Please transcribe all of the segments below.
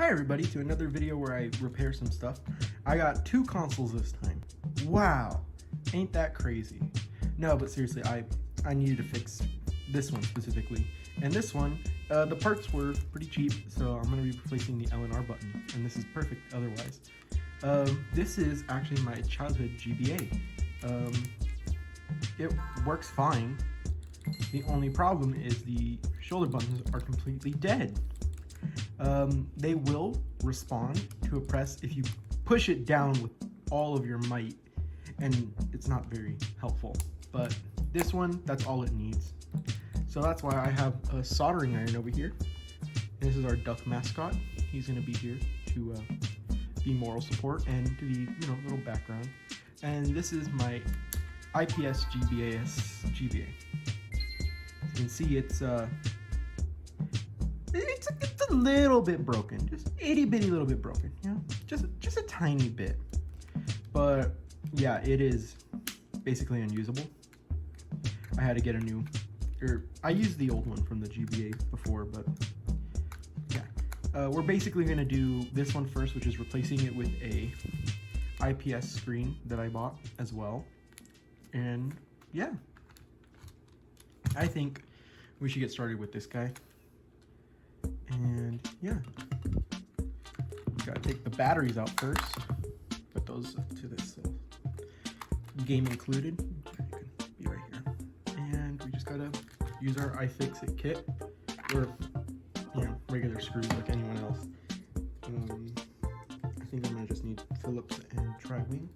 Hi everybody to another video where I repair some stuff. I got two consoles this time. Wow, ain't that crazy? No, but seriously, I needed to fix this one specifically. And this one, the parts were pretty cheap, so I'm going to be replacing the L and R button, and this is perfect otherwise. This is actually my childhood GBA. It works fine. The only problem is the shoulder buttons are completely dead. They will respond to a press if you push it down with all of your might, and it's not very helpful. But this one, that's all it needs. So that's why I have a soldering iron over here. And this is our duck mascot. He's going to be here to be moral support and to be, you know, a little background. And this is my IPS GBA. As you can see, it's a little bit broken, just itty bitty little bit broken, you know, just a tiny bit. But yeah, it is basically unusable. I had to get a new, I used the old one from the GBA before, but yeah. We're basically gonna do this one first, which is replacing it with a IPS screen that I bought as well. And yeah, I think we should get started with this guy. And yeah, gotta take the batteries out first. Put those to this game included. You can be right here. And we just gotta use our iFixit kit, or you know, regular screws like anyone else. I think I'm gonna just need Phillips and tri-wing.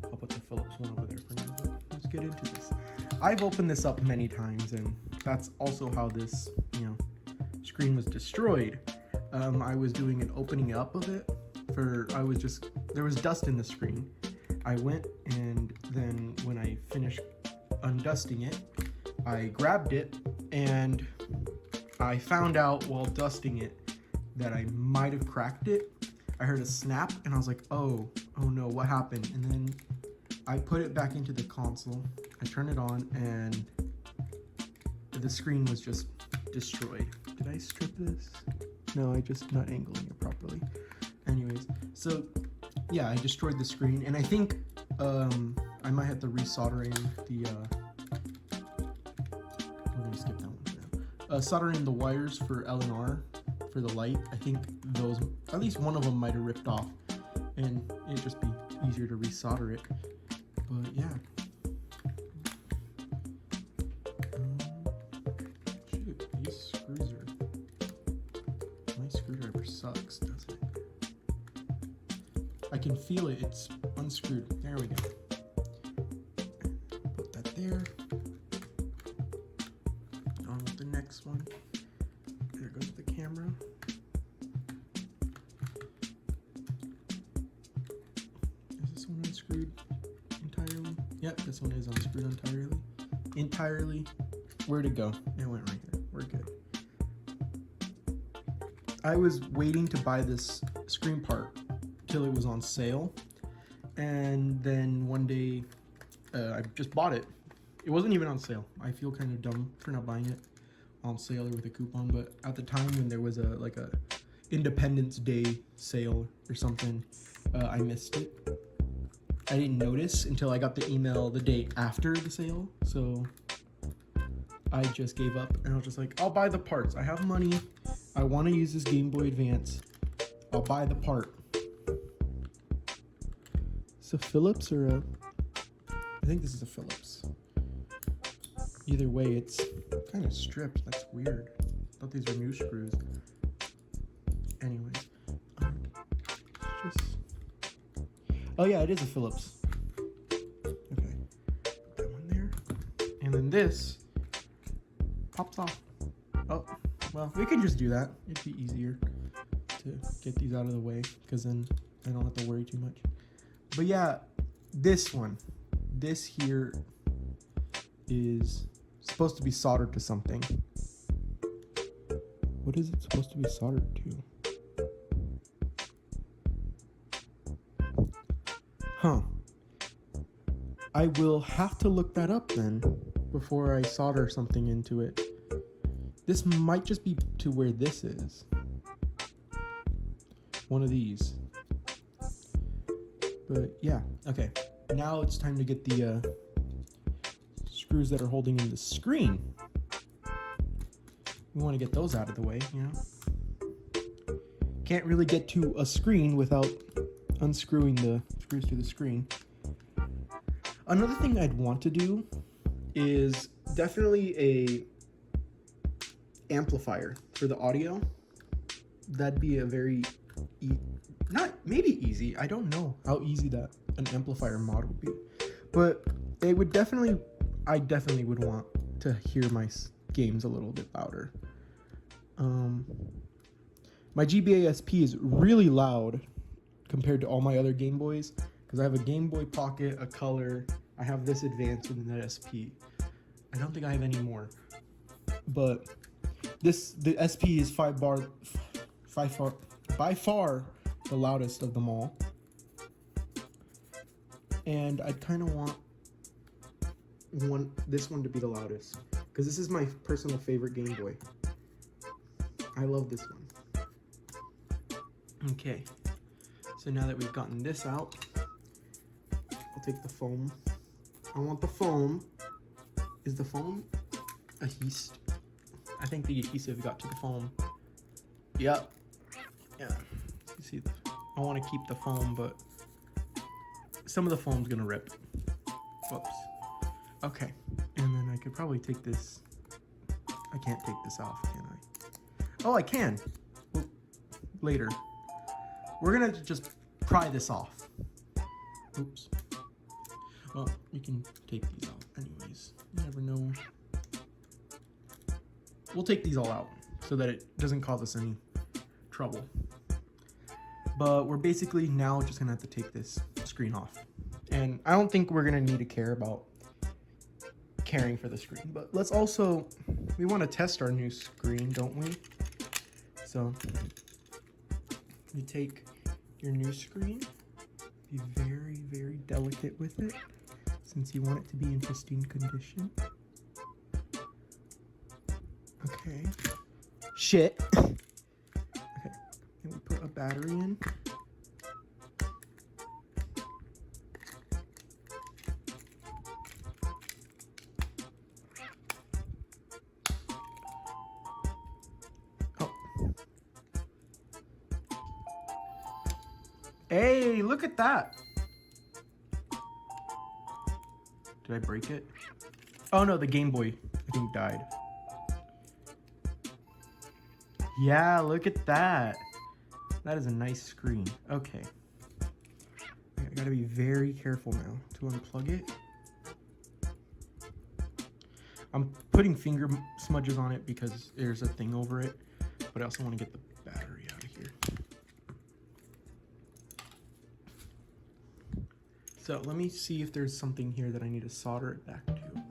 I'll put the Phillips one over there for now. But let's get into this. I've opened this up many times, and that's also how this, you know, screen was destroyed. I was doing an opening up of it there was dust in the screen. I went, and then when I finished undusting it, I grabbed it, and I found out while dusting it that I might have cracked it. I heard a snap, and I was like, oh no, what happened? And then I put it back into the console, I turned it on, and the screen was just destroyed. Did I strip this? No, I just not angling it properly. Anyways, so yeah, I destroyed the screen, and I think I might have to resoldering the we're gonna skip that one for now. Soldering the wires for L and R for the light. I think those, at least one of them, might have ripped off, and it'd just be easier to resolder it. But yeah. Shoot, these screws are... My screwdriver sucks, doesn't it? I can feel it, it's unscrewed. There we go. Put that there. On with the next one. There goes the camera. Is this one unscrewed entirely? Yep, this one is unscrewed entirely. Where'd it go? It went right here. We're good. I was waiting to buy this screen part till it was on sale, and then one day I just bought it. It wasn't even on sale. I feel kind of dumb for not buying it on sale or with a coupon, but at the time when there was a Independence Day sale or something, I missed it. I didn't notice until I got the email the day after the sale, so I just gave up, and I was just like, I'll buy the parts. I have money. I want to use this Game Boy Advance. I'll buy the part. It's a Phillips or a... I think this is a Phillips. Either way, it's kind of stripped. That's weird. I thought these were new screws. Anyways. Oh yeah, it is a Phillips. Okay. Put that one there. And then this pops off. Oh, well, we can just do that. It'd be easier to get these out of the way, because then I don't have to worry too much. But yeah, this one. This here is supposed to be soldered to something. What is it supposed to be soldered to? Huh. I will have to look that up then before I solder something into it. This might just be to where this is. one of these. But yeah, okay. Now it's time to get the screws that are holding in the screen. We want to get those out of the way, you know. Can't really get to a screen without unscrewing the screws to the screen. Another thing I'd want to do is definitely a amplifier for the audio. That'd be a very not maybe easy. I don't know how easy that an amplifier mod would be, but it would definitely. I definitely would want to hear my games a little bit louder. My GBA SP is really loud compared to all my other Game Boys because I have a Game Boy Pocket, a Color. I have this Advance and that SP. I don't think I have any more, but the SP is by far the loudest of them all, and I kind of want this one to be the loudest because this is my personal favorite Game Boy. I love this one. Okay, so now that we've gotten this out, I'll take the foam. I want the foam. Is the foam adhesive? I think the adhesive got to the foam. Yep. Yeah. You see, I want to keep the foam, but some of the foam's gonna rip. Whoops. Okay, and then I could probably take this. I can't take this off, can I? Oh, I can. Well, later. We're gonna just pry this off. Oops. Well, you can take these out anyways. You never know. We'll take these all out so that it doesn't cause us any trouble. But we're basically now just gonna have to take this screen off. And I don't think we're gonna need to care about caring for the screen, but let's also, we want to test our new screen, don't we? So you take your new screen, be very, very delicate with it since you want it to be in pristine condition. Okay. Shit. Okay. And we put a battery in. Hey, look at that. Did I break it? Oh no, the Game Boy, I think, died. Yeah, look at that. That is a nice screen. Okay. I gotta be very careful now to unplug it. I'm putting finger smudges on it because there's a thing over it, but I also want to get the battery out of here. So let me see if there's something here that I need to solder it back to.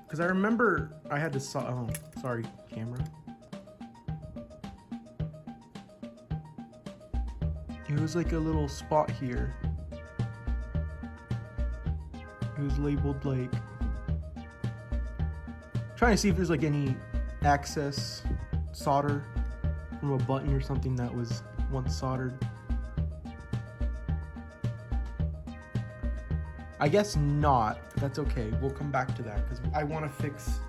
Because I remember I had to oh, sorry, camera. It was like a little spot here. It was labeled like, trying to see if there's like any excess solder from a button or something that was once soldered. I guess not, but that's okay. We'll come back to that because I want to fix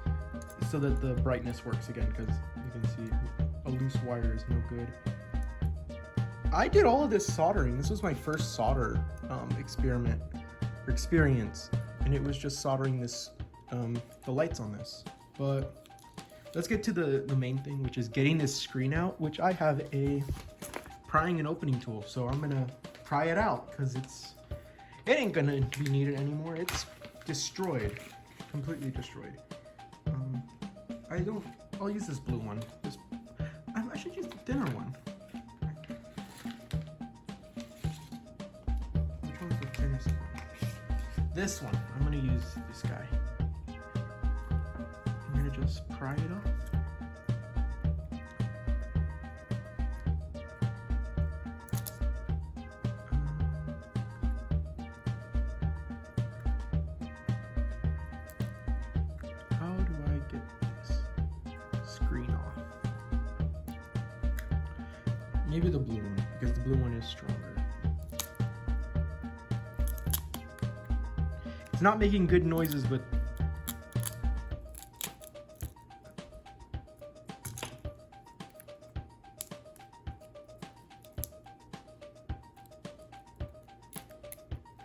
so that the brightness works again, because you can see a loose wire is no good. I did all of this soldering. This was my first solder experience, and it was just soldering this, the lights on this. But let's get to the main thing, which is getting this screen out, which I have a prying and opening tool. So I'm gonna pry it out because it ain't gonna be needed anymore. It's destroyed, completely destroyed. I'll use this blue one. I should use the thinner one. Which one's the thinnest one? This one. I'm gonna use this guy. I'm gonna just pry it up. Maybe the blue one, because the blue one is stronger. It's not making good noises, but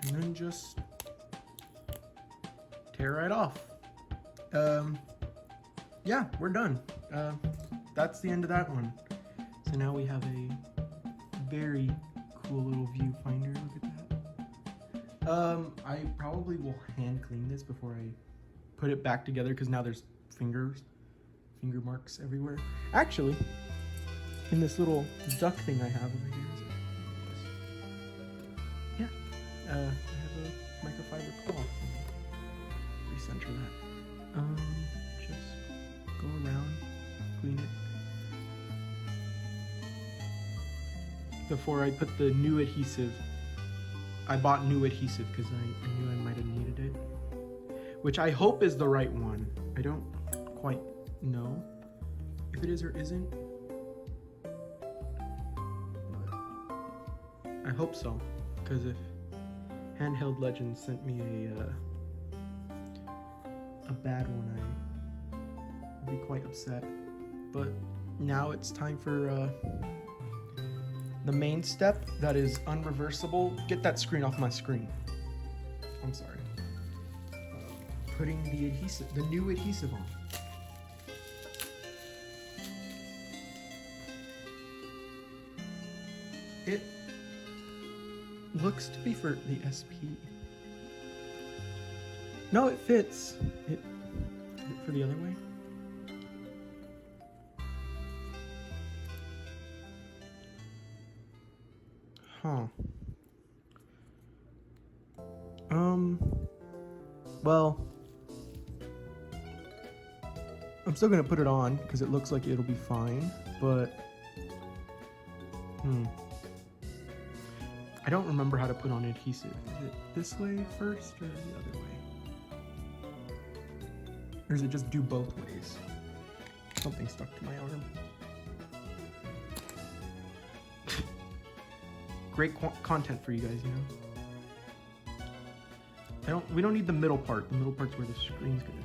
and then just tear right off. Yeah, we're done. That's the end of that one. So now we have a very cool little viewfinder. Look at that. I probably will hand clean this before I put it back together, because now there's finger marks everywhere. Actually, in this little duck thing I have over here, yeah, I have a microfiber cloth. Recenter that. Just go around, clean it. Before I put the new adhesive, I bought new adhesive because I knew I might have needed it. Which I hope is the right one. I don't quite know if it is or isn't. But I hope so, because if Handheld Legends sent me a bad one, I'd be quite upset. But now it's time for the main step that is unreversible. Get that screen off my screen. I'm sorry. Putting the adhesive, the new adhesive on. It looks to be for the SP. No, it fits. Is it for the other way? Huh. Well, I'm still gonna put it on because it looks like it'll be fine, but I don't remember how to put on adhesive. Is it this way first or the other way? Or does it just do both ways? Something stuck to my arm. Great content for you guys, you know? We don't need the middle part. The middle part's where the screen's gonna be.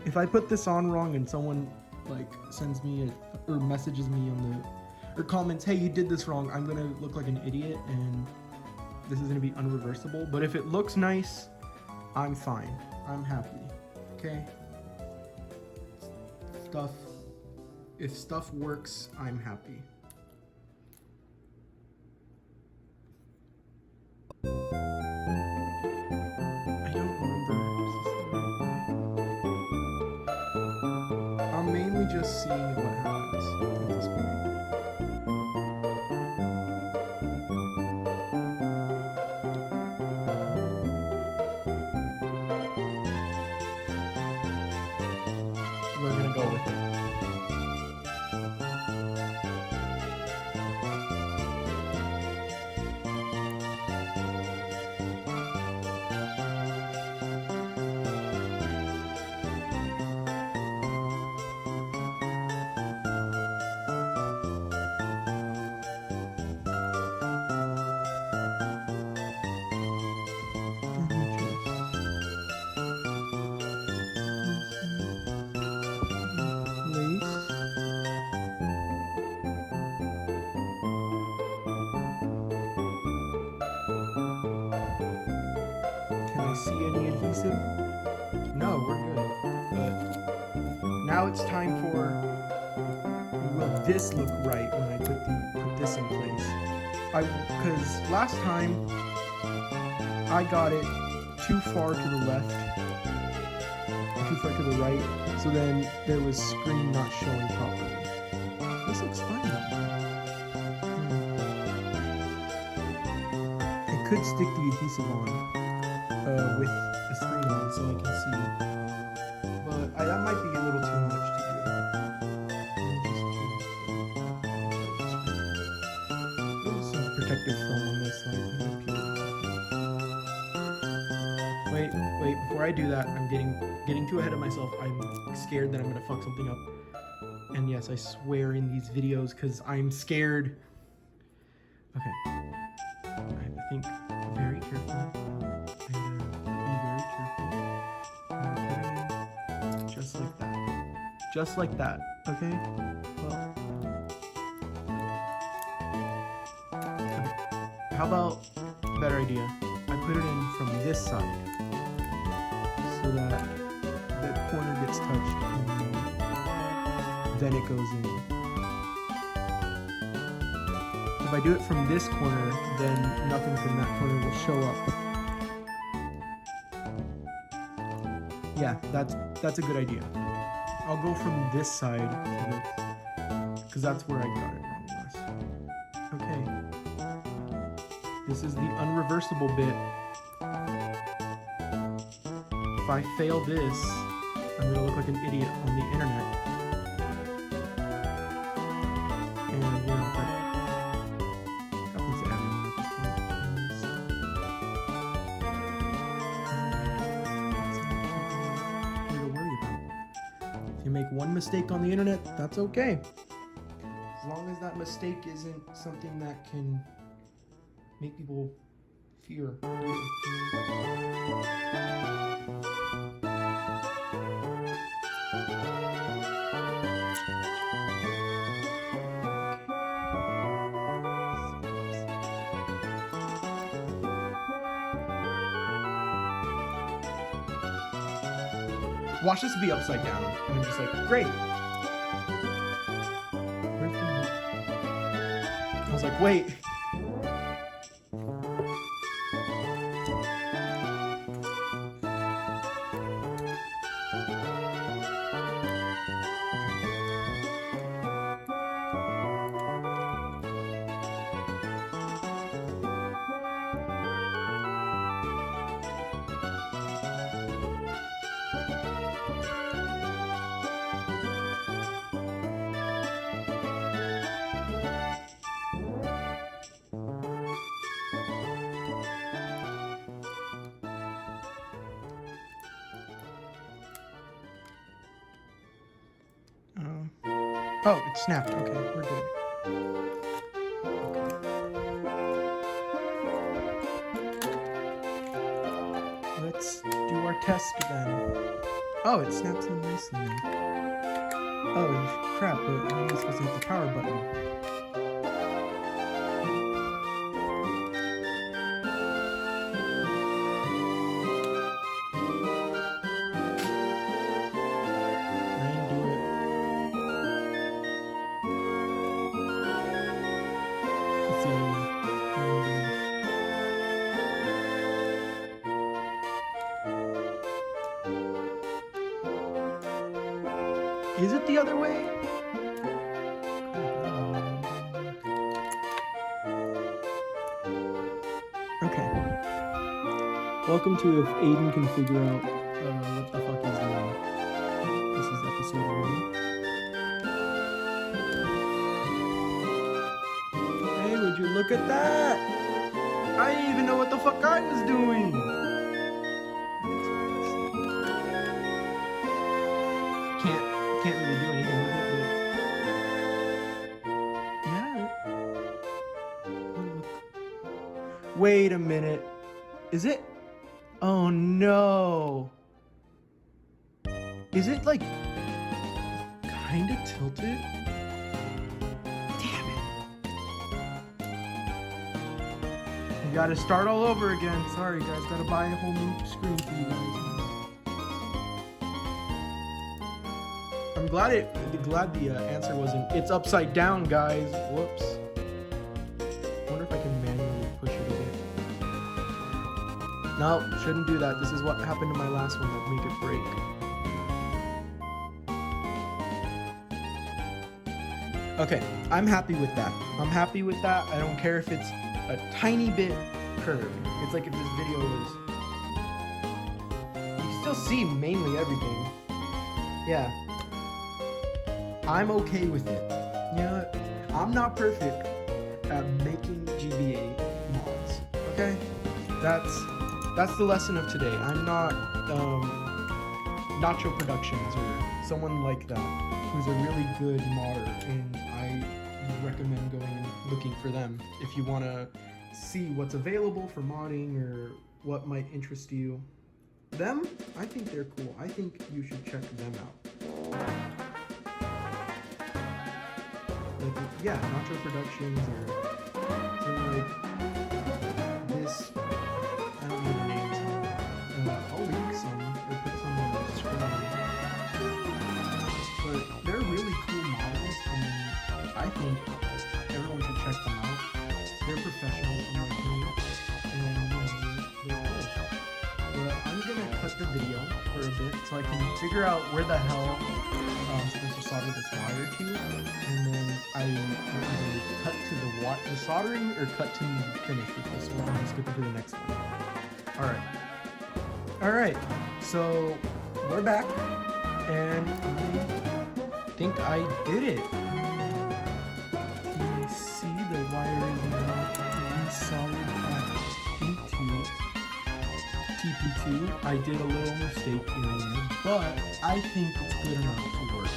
If I put this on wrong and someone like sends me or messages me on or comments, hey, you did this wrong, I'm gonna look like an idiot and this is gonna be unreversible. But if it looks nice, I'm fine. I'm happy. Okay? If stuff works, I'm happy. I don't remember. I'm mainly just seeing what happens at this point. We're gonna go with it. See any adhesive? No, we're good. But now it's time for, will this look right when I put this in place? Because last time I got it too far to the left, too far to the right, so then there was screen not showing properly. This looks fine though. I could stick the adhesive on. With the screen on so I can see, but that might be a little too much to do. There's some protective film on this side. Wait, before I do that, I'm getting too ahead of myself. I'm scared that I'm gonna fuck something up. And yes, I swear in these videos because I'm scared. Okay. I think very carefully. And be very careful. And put it in just like that. Just like that. Okay? Well. Okay. How about better idea? I put it in from this side so that the corner gets touched and then it goes in. If I do it from this corner, then nothing from that corner will show up. Yeah, that's a good idea. I'll go from this side to this, because that's where I got it wrong last. Okay. This is the unreversible bit. If I fail this, I'm gonna look like an idiot on the internet. And you know, that happens to everyone at this point. That's nothing to worry about. If you make one mistake on the internet, that's okay. As long as that mistake isn't something that can make people fear. Watch this be upside down, and I'm just like, great. I was like, wait. Oh, it snapped. Okay, we're good. Okay. Let's do our test then. Oh, it snaps in nicely now. Oh, crap, but I'm supposed to hit the power button. Is it the other way? Okay. Welcome to If Aiden Can Figure Out What the Fuck He's Doing. This is episode 1. Hey, would you look at that? I didn't even know what the fuck I was doing. Can't really do anything with it, but yeah. Wait a minute. Is it? Oh no. Is it like kinda tilted? Damn it. You gotta start all over again. Sorry guys, gotta buy a whole new screen for you guys. I'm glad the answer wasn't, it's upside down, guys. Whoops. I wonder if I can manually push it again. No, shouldn't do that. This is what happened to my last one, that make it break. Okay, I'm happy with that. I don't care if it's a tiny bit curved. It's like if this video was... You can still see mainly everything. Yeah. I'm okay with it. You know what? I'm not perfect at making GBA mods. Okay? That's the lesson of today. I'm not Nacho Productions or someone like that. who's a really good modder, and I recommend going and looking for them if you want to see what's available for modding or what might interest you. Them, I think they're cool. I think you should check them out. Like, yeah, Nacho Productions or like this. I don't know the names. I'll link some or put some on the screen. But they're really cool models, and I think everyone should check them out. They're professionals, unlike me, and they're cool. But I'm gonna cut the video for a bit so I can figure out where the hell I'm supposed to solder this wire to, and then I will either cut to the soldering or cut to finish with this one and skip it to the next one. Alright, so we're back, and I think I did it. You see the wire is now resoldered back into TP2. I did a little mistake here and there, but I think it's good enough to work.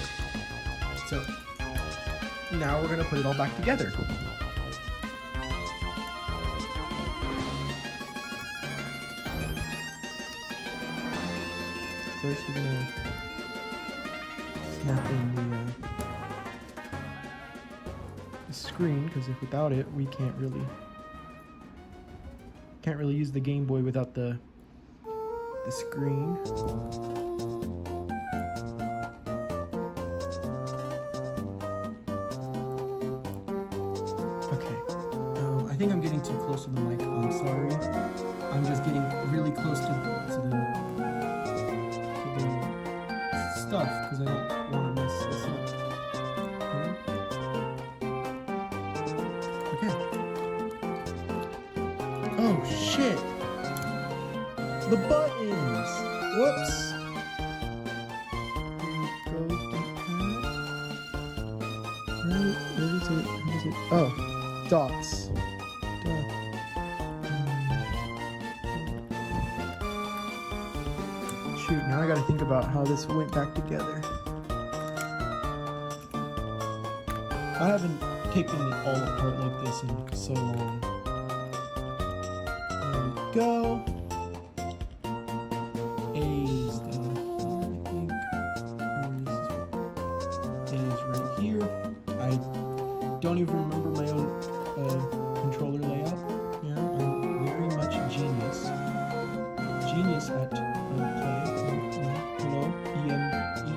So now we're gonna put it all back together. First we're gonna snap in the screen, because if without it we can't really use the Game Boy without the screen. Okay, I think I'm getting too close to the mic. I'm sorry. I'm just getting really close to the stuff because I don't want to mess this up. Okay. Oh shit! The buttons! Whoops! Right, where is it? What is it? Oh, dots. Shoot, now I gotta think about how this went back together. I haven't taken it all apart like this in so long. There we go. A's down here, I think. A is right here. I don't even remember my own controller layout. Yeah, I'm very much a genius. Genius at play. Hello,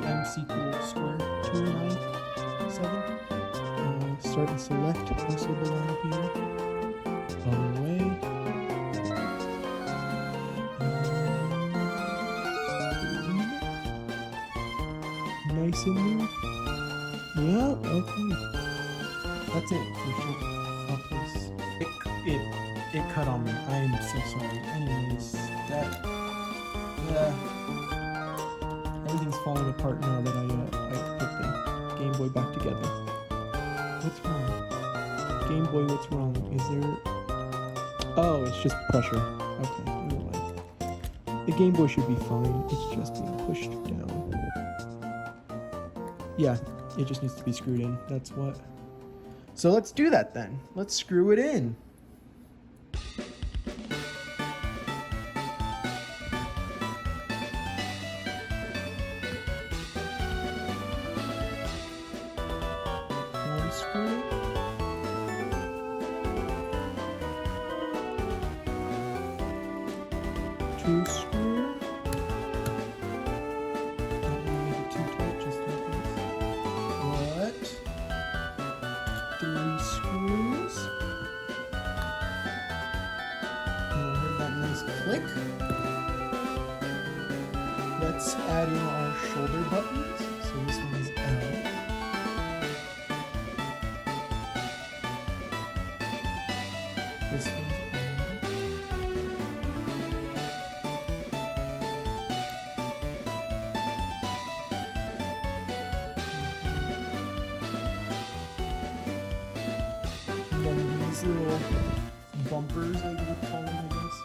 EM sequel square 297. Start and select also belong here. On the way. Nice in there. Yeah, okay. That's it for sure. It cut on me. I am so sorry. Anyways, everything's falling apart now that I put the Game Boy back together. What's wrong? Game Boy, what's wrong? Is there... Oh, it's just pressure. Okay, never mind. The Game Boy should be fine. It's just being pushed down. Yeah, it just needs to be screwed in. That's what. So let's do that then. Let's screw it in. One screw. Two screw. Don't make it too tight, just in case. What? 3 screws. Oh, heard that nice click. Let's add in our shoulder buttons. So this one is L. This one's and then these little bumpers, like you would call them, I guess.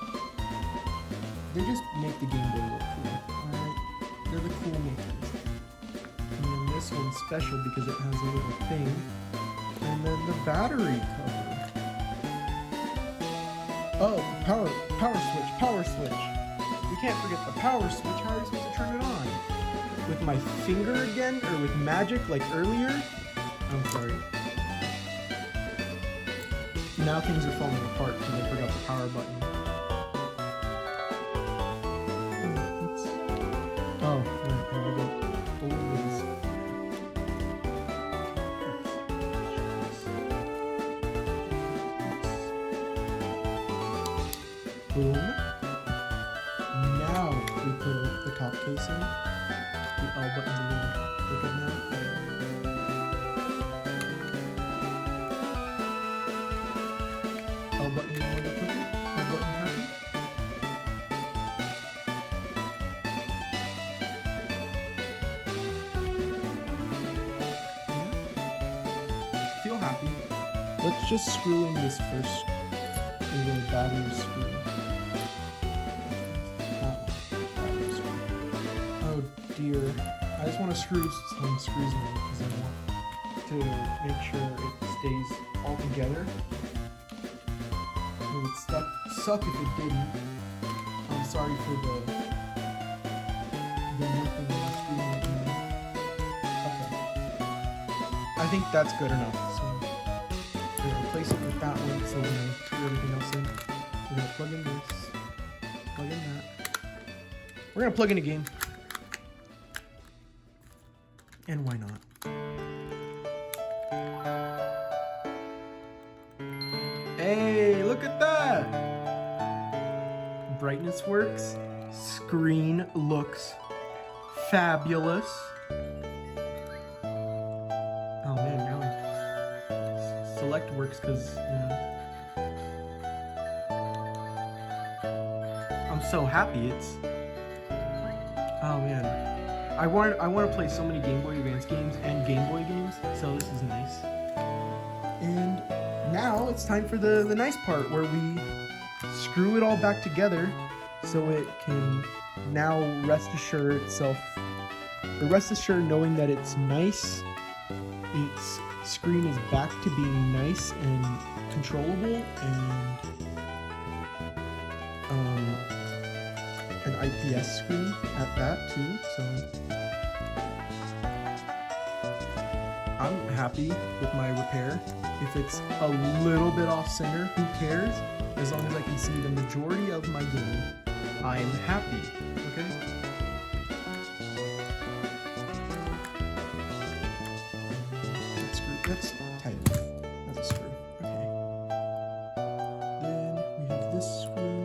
They just make the Game Boy look cool, alright? They're the cool makers. And then this this one's special because it has a little thing. And then the battery cover. Oh, power switch. We can't forget the power switch. How are we supposed to turn it on? With my finger again, or with magic like earlier? I'm sorry. Now things are falling apart because I forgot the power button. Oh, right, here we go. Always. Boom. Now we put the top casing. The L button's a little crooked now. L button a little crooked. L button happy. Feel happy. Let's just screw in this first little battery screw. Oh dear. I just want to screw some screws in because I want to make sure it stays all together. It would suck if it didn't. I'm sorry for the nothing on the screen right now. Okay. I think that's good enough. So we're gonna replace it with that one. So we're gonna screw everything else in. We're gonna plug in this, plug in that. We're gonna plug in a game. And why not? Hey, look at that! Brightness works. Screen looks fabulous. Oh man, now select works because, I'm so happy it's... Oh man. I want to play so many Game Boy Advance games and Game Boy games, so this is nice. And now it's time for the nice part where we screw it all back together so it can now rest assured knowing that it's nice. Its screen is back to being nice and controllable, and an IPS screen at that too, so I'm happy with my repair. If it's a little bit off center, who cares? As long as I can see the majority of my game, I am happy, okay? That's tight enough. That's a screw, okay. Then we have this screw.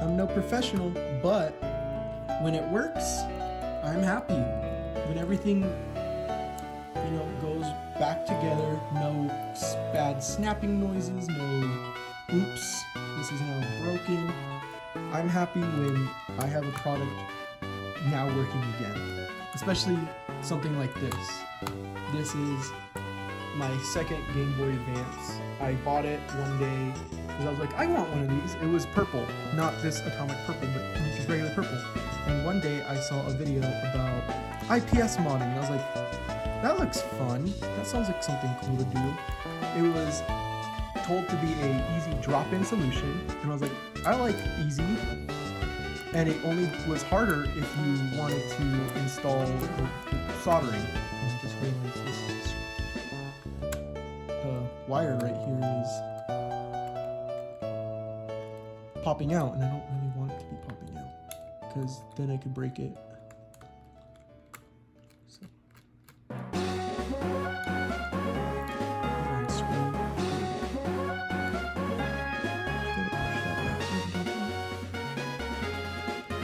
I'm no professional, but when it works, I'm happy. When everything, goes back together, no bad snapping noises, no oops, this is now broken. I'm happy when I have a product now working again. Especially something like this. This is my second Game Boy Advance. I bought it one day because I was like, I want one of these. It was purple, not this atomic purple, but just regular purple. And one day I saw a video about IPS modding, and I was like, that looks fun. That sounds like something cool to do. It was told to be a easy drop-in solution, and I was like, I like easy. And it only was harder if you wanted to install soldering. And I just realized the wire right here is popping out, and I don't really want it to be popping out because then I could break it. So.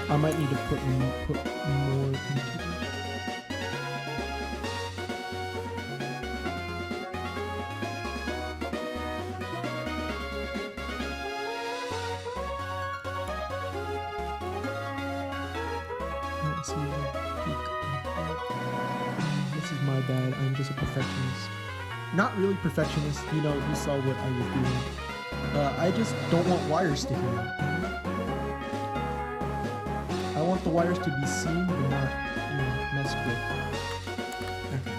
I might need to put more into it. Let's see. This is my bad. I'm just a perfectionist. Not really perfectionist. You saw what I was doing. I just don't want wires sticking out. want the wires to be seen but not, messed with. Okay.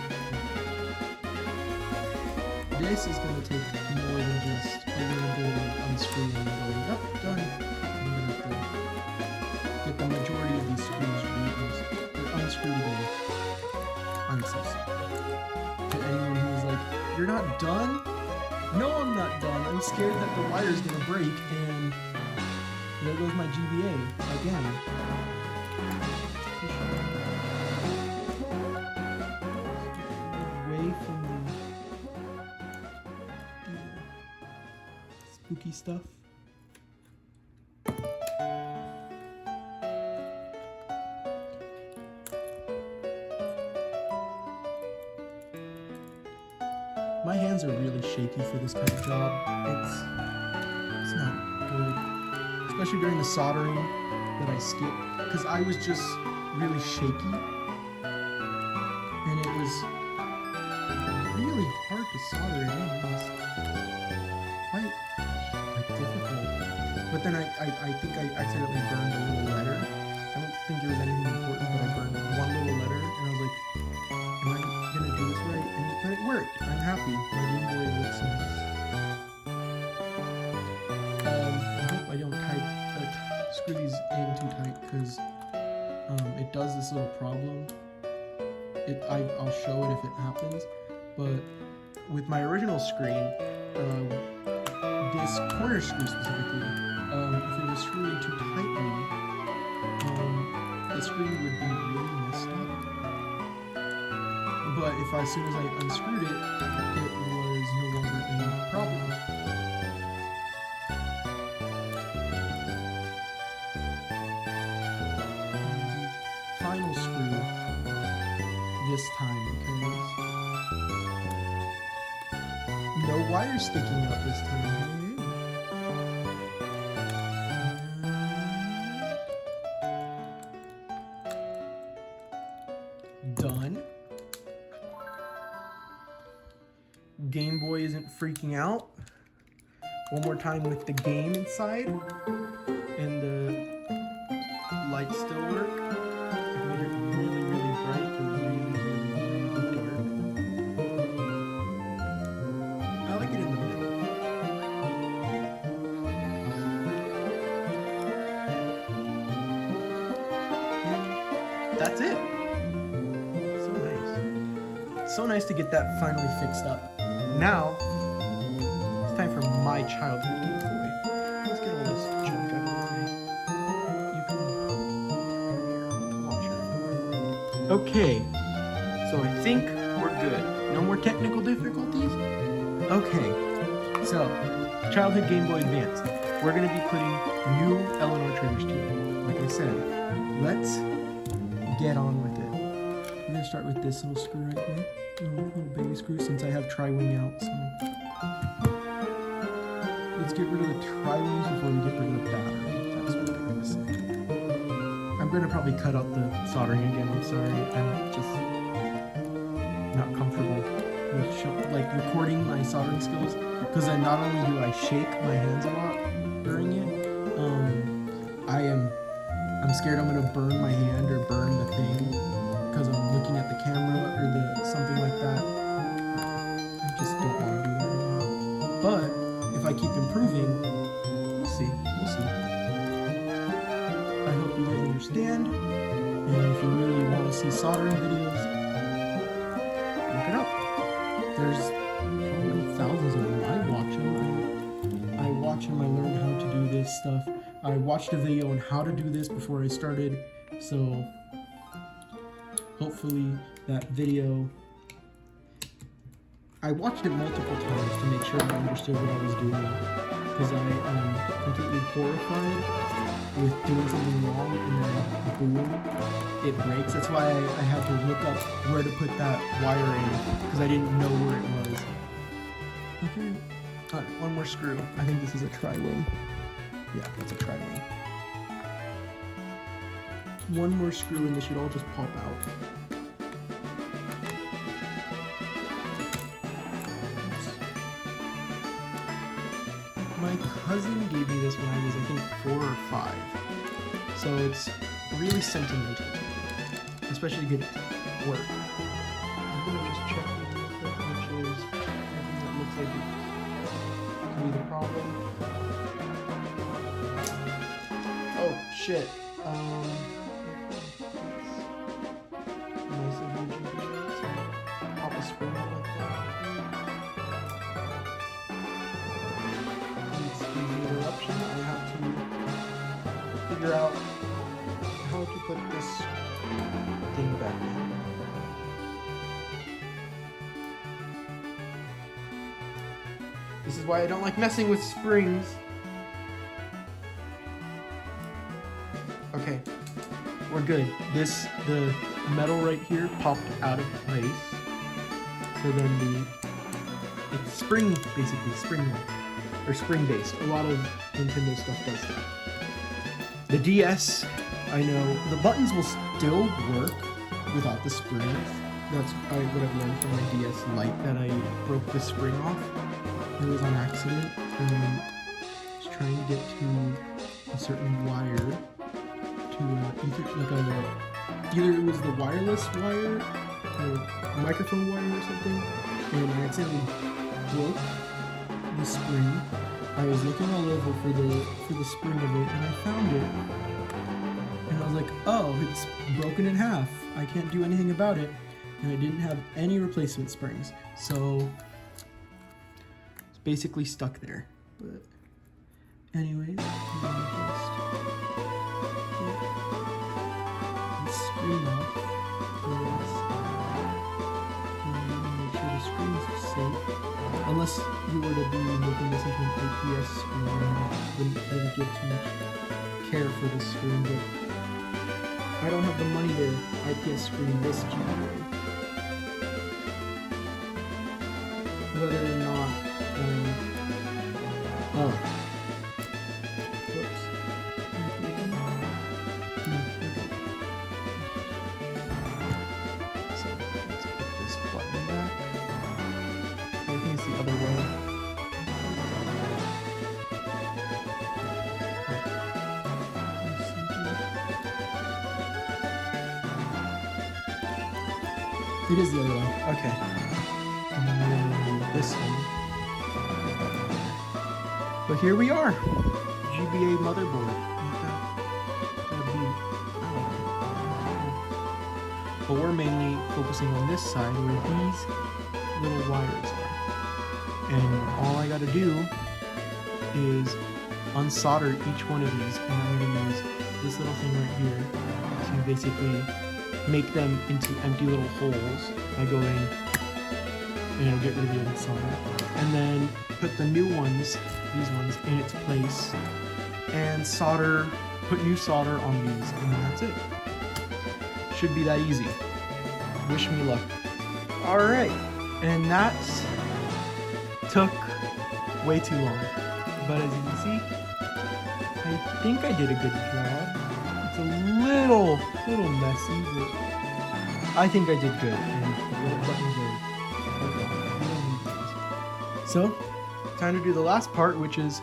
This is going to take more than just a little bit of unscrewing and going up, done. I'm going to have to get the majority of these screws unscrewed again. I'm so sorry. To anyone who's like, you're not done? No, I'm not done. I'm scared that the wire's going to break, and there goes my GBA again. Away from the spooky stuff. My hands are really shaky for this kind of job. It's not good. Especially during the soldering that I skipped. Because I was just really shaky. And it was really hard to solder it in. It was quite difficult. But then I think I accidentally burned a little letter. I don't think it was anything important, but I burned one little letter. And I was like, am I going to do this right? But it worked. I'm happy. My Gameboy looks nice. I hope I don't screw these in too tight, because it does this little problem. I'll show it if it happens. But with my original screen, this corner screw specifically, if it was screwed in too tightly, the screen would be really messed up. But if as soon as I unscrewed it, it was no longer a problem. Final screw this time, because no wire sticking out this time. Done. Gameboy isn't freaking out. One more time with the game inside, and the lights still work. I made it really, really bright or really, really, really dark. I like it in the middle. And that's it. So nice. So nice to get that finally fixed up. Now, it's time for my childhood Game Boy. Let's get all this junk out of the way. You can watch it. Okay, so I think we're good. No more technical difficulties? Okay, so childhood Game Boy Advance. We're going to be putting new Eleanor triggers to it. Like I said, let's get on with it. I'm going to start with this little screw right here. Little baby screw, since I have tri-wing out, so let's get rid of the tri-wings before we get rid of the battery. That's what I'm gonna say. I'm gonna probably cut out the soldering again. I'm sorry. I'm just not comfortable with recording my soldering skills, because then not only do I shake my hands a lot during it, I'm scared I'm gonna burn my hand or burn the thing, because I'm looking at the camera or something like that. I just don't want to do that right now. But if I keep improving, we'll see. I hope you guys understand. And if you really want to see soldering videos, look it up. There's probably thousands of them. I watch them. I learned how to do this stuff. I watched a video on how to do this before I started, so hopefully that video, I watched it multiple times to make sure I understood what I was doing, because I am completely horrified with doing something wrong and then boom, it breaks. That's why I had to look up where to put that wire in, because I didn't know where it was. Okay. Alright, one more screw. I think this is a tri-wing. Yeah, that's a tri-wing. One more screw and this should all just pop out. My cousin gave me this when I was, I think, 4 or 5. So it's really sentimental to me, especially to get it to work. I'm gonna just check it real quick, make sure there's anything that looks like it could be the problem. Oh shit. Nice of you to pop a spring out like that. It's easy interruption. I have to figure out how to put this thing back in. This is why I don't like messing with springs. Okay, we're good. The metal right here popped out of place. So then it's spring, basically spring-like, or spring-based. A lot of Nintendo stuff does that. The DS, I know, the buttons will still work without the springs. That's what I've learned from my DS Lite, that I broke the spring off. It was on accident. I was trying to get to a certain wire. Either it was the wireless wire or microphone wire or something, and I accidentally broke the spring. I was looking all over for the spring of it, and I found it, and I was like, oh, it's broken in half. I can't do anything about it, and I didn't have any replacement springs, so it's basically stuck there. But anyways, screen off make sure the screens are safe. Unless you were to be making this into an IPS screen, I wouldn't really give too much care for this screen, but I don't have the money to IPS screen this GBA. Whether or not, it is the other one. Okay. And then this one. But here we are. GBA motherboard. But we're mainly focusing on this side where these little wires are. And all I gotta do is unsolder each one of these, and I'm gonna use this little thing right here to basically make them into empty little holes by going, and it'll get rid of the old solder. And then put the new ones, these ones, in its place, and put new solder on these, and then that's it. Should be that easy. Wish me luck. Alright, and that took way too long. But as you can see, I think I did a good job. It's a little messy, but I think I did good. And the little buttons are... So, time to do the last part, which is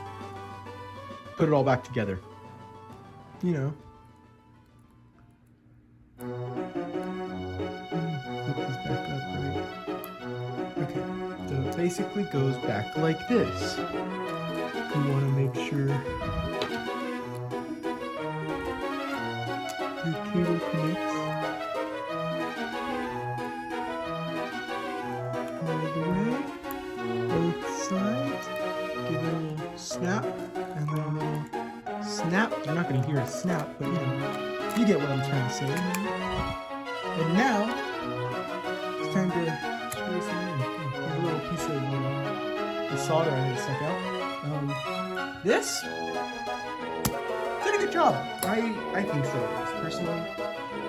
put it all back together. You know. Put this back up, right? Okay, so it basically goes back like this. You want to make sure your cable connects all the way, both sides. Give it a little snap, and then a little snap. You're not going to hear a snap, but you get what I'm trying to say. And now it's time to screw some in. Here's a little piece of the solder I had to suck out. This did a good job. I think so, personally.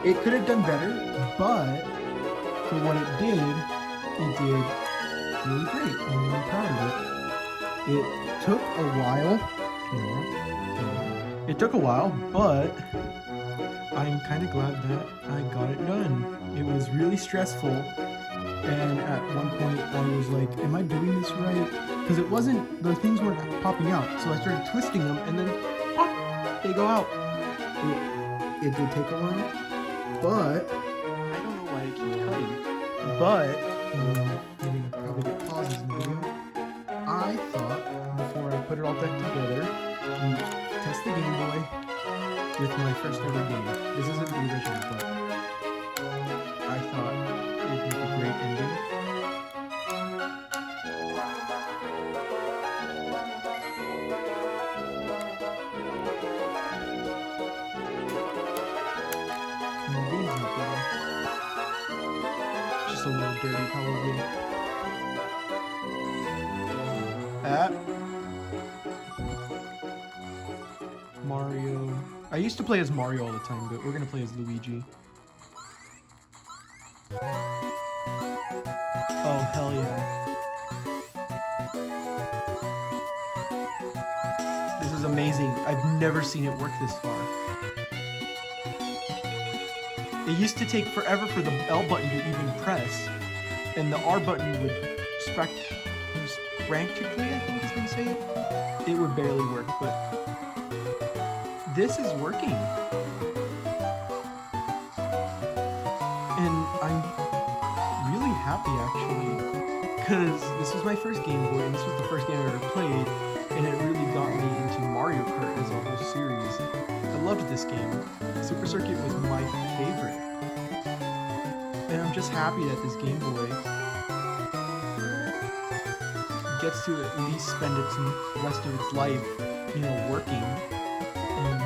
It could have done better, but for what it did really great. I'm really proud of it. It took a while. It took a while, but I'm kind of glad that I got it done. It was really stressful, and at one point I was like, am I doing this right? Because the things weren't popping out, so I started twisting them, and then pop, they go out. It did take a while, but I don't know why it keeps cutting. maybe probably get pauses in the video. I thought before I put it all back together, to test the Game Boy with my first ever game. This isn't the original, but I thought it would make a great ending. And the game's not bad. Just a little dirty, probably. Mario. I used to play as Mario all the time, but we're gonna play as Luigi. Oh, hell yeah. This is amazing. I've never seen it work this far. It used to take forever for the L button to even press, and the R button would practically, I think is how you say it. It would barely work, but this is working. And I'm really happy actually, because this was my first Game Boy, and this was the first game I ever played, and it really got me into Mario Kart as a whole series. I loved this game. Super Circuit was my favorite. And I'm just happy that this Game Boy gets to at least spend its rest of its life, working. And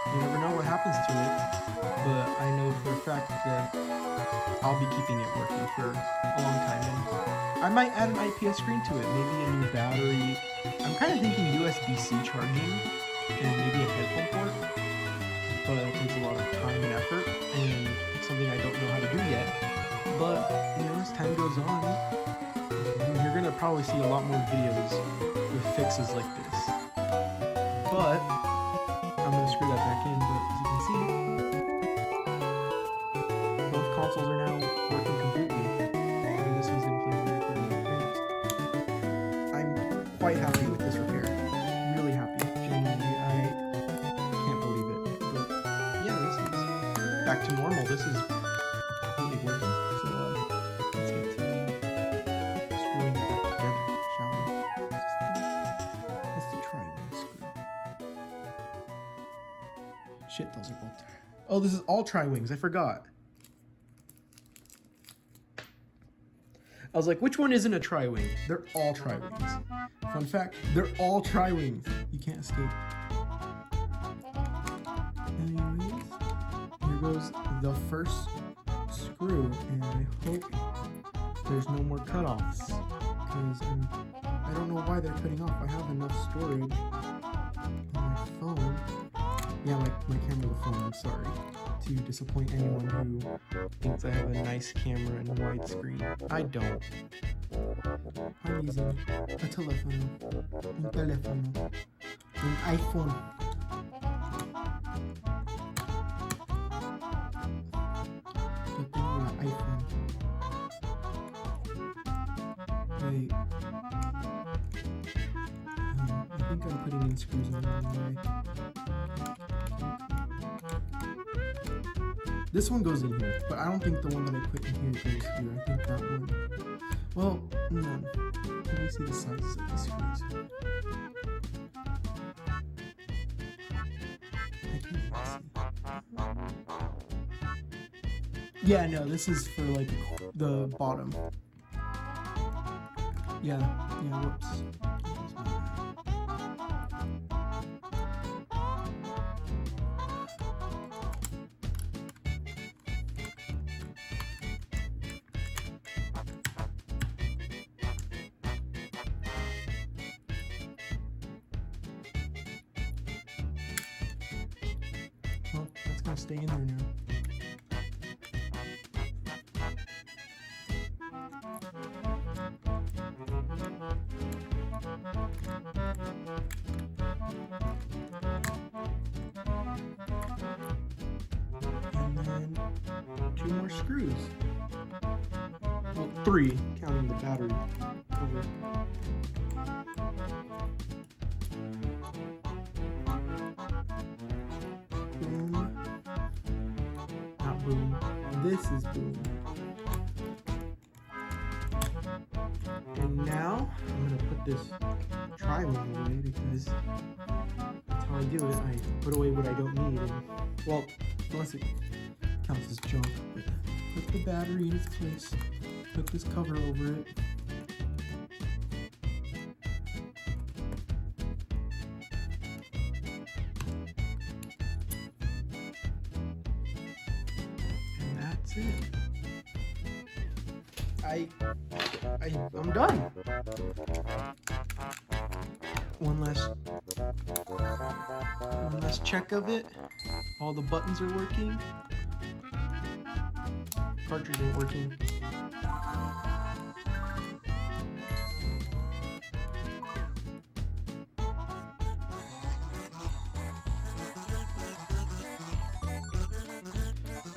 you never know what happens to it, but I know for a fact that I'll be keeping it working for a long time. And I might add an IPS screen to it, maybe a new battery. I'm kind of thinking USB-C charging and maybe a headphone port, but it takes a lot of time and effort, and it's something I don't know how to do yet. But as time goes on, you're gonna probably see a lot more videos with fixes like this. But I'm gonna screw that back in, but as you can see, both consoles are now working completely. And this one's gonna play very fast. I'm quite happy with this repair. Really happy. Genuinely, I can't believe it. But yeah, this is back to normal. This is completely working. So let's get to screwing it back together, shall we? That's the tri-wing screw. Shit, those are both. Oh, this is all tri-wings. I forgot. I was like, which one isn't a tri-wing? They're all tri-wings. Fun fact, they're all tri-wings. You can't escape. Anyways, here goes the first screw, and I hope there's no more cutoffs, because I don't know why they're cutting off. I have enough storage on my phone. Yeah, my camera, the phone, I'm sorry to disappoint anyone who thinks I have a nice camera and widescreen. I don't. I'm using a telephone, un iPhone. Yo tengo un iPhone. Wait. I think I'm putting in screws on the wrong way. This one goes in here, but I don't think the one that I put in here goes here. I think that one. Well, no. Let me see the sizes of these screws. I can't see. Yeah, no, this is for like the bottom. Yeah, whoops. Well, that's gonna stay in there now. And then 2 more screws. Well, 3, counting the battery cover. Boom. this is boom. And now I'm gonna put this tri-wing away because that's how I do it. I put away what I don't need. And, well, unless it counts as junk. But put the battery in its place. Put this cover over it. And that's it. I'm done. One last check of it. All the buttons are working. Cartridge ain't working.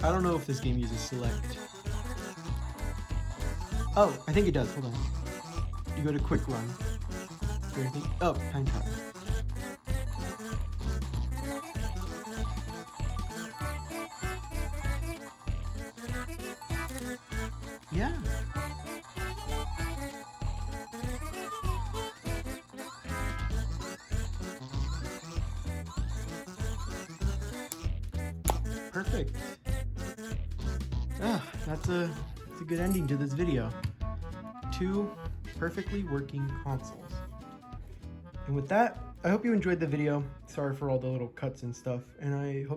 I don't know if this game uses select. Oh, I think it does. Hold on. You go to quick run. Oh, time travel. Yeah. Perfect. Ah, that's a good ending to this video. 2 perfectly working consoles. And with that, I hope you enjoyed the video. Sorry for all the little cuts and stuff, and I hope